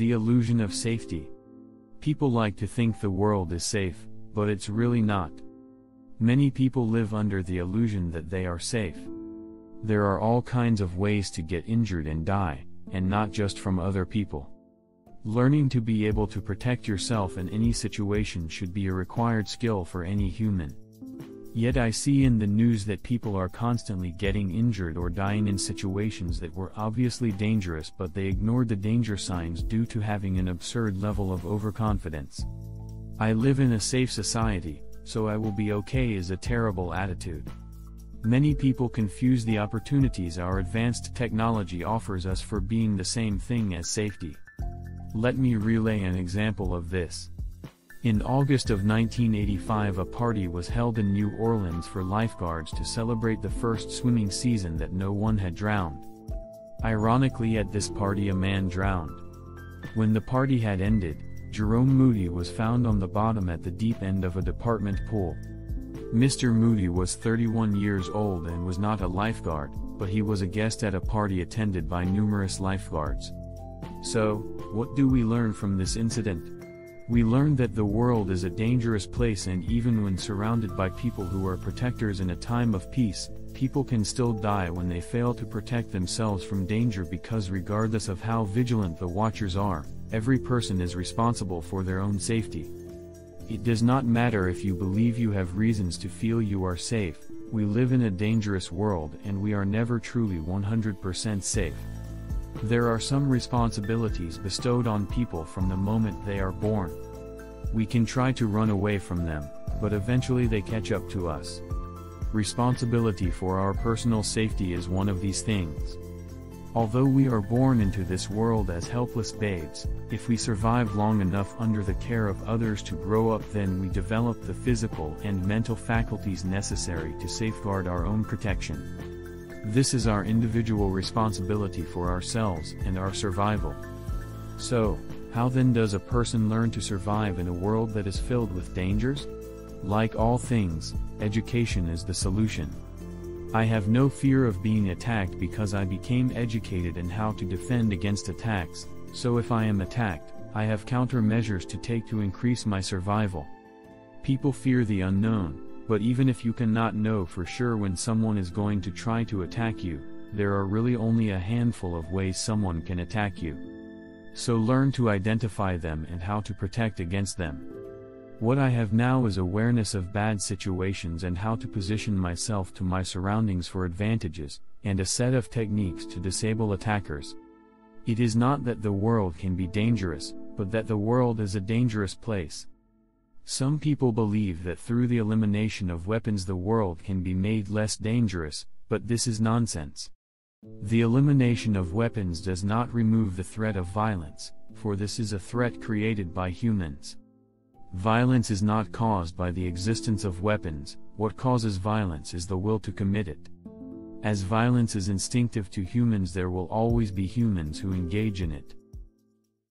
The illusion of safety. People like to think the world is safe, but it's really not. Many people live under the illusion that they are safe. There are all kinds of ways to get injured and die, and not just from other people. Learning to be able to protect yourself in any situation should be a required skill for any human. Yet I see in the news that people are constantly getting injured or dying in situations that were obviously dangerous, but they ignored the danger signs due to having an absurd level of overconfidence. I live in a safe society, so I will be okay is a terrible attitude. Many people confuse the opportunities our advanced technology offers us for being the same thing as safety. Let me relay an example of this. In August of 1985, a party was held in New Orleans for lifeguards to celebrate the first swimming season that no one had drowned. Ironically, at this party a man drowned. When the party had ended, Jerome Moody was found on the bottom at the deep end of a department pool. Mr. Moody was 31 years old and was not a lifeguard, but he was a guest at a party attended by numerous lifeguards. So, what do we learn from this incident? We learn that the world is a dangerous place, and even when surrounded by people who are protectors in a time of peace, people can still die when they fail to protect themselves from danger, because regardless of how vigilant the watchers are, every person is responsible for their own safety. It does not matter if you believe you have reasons to feel you are safe. We live in a dangerous world and we are never truly 100% safe. There are some responsibilities bestowed on people from the moment they are born. We can try to run away from them, but eventually they catch up to us. Responsibility for our personal safety is one of these things. Although we are born into this world as helpless babes, if we survive long enough under the care of others to grow up, then we develop the physical and mental faculties necessary to safeguard our own protection. This is our individual responsibility for ourselves and our survival. So, how then does a person learn to survive in a world that is filled with dangers? Like all things, education is the solution. I have no fear of being attacked because I became educated in how to defend against attacks, so if I am attacked, I have countermeasures to take to increase my survival. People fear the unknown. But even if you cannot know for sure when someone is going to try to attack you, there are really only a handful of ways someone can attack you. So learn to identify them and how to protect against them. What I have now is awareness of bad situations and how to position myself to my surroundings for advantages, and a set of techniques to disable attackers. It is not that the world can be dangerous, but that the world is a dangerous place. Some people believe that through the elimination of weapons the world can be made less dangerous, but this is nonsense. The elimination of weapons does not remove the threat of violence, for this is a threat created by humans. Violence is not caused by the existence of weapons. What causes violence is the will to commit it. As violence is instinctive to humans, there will always be humans who engage in it.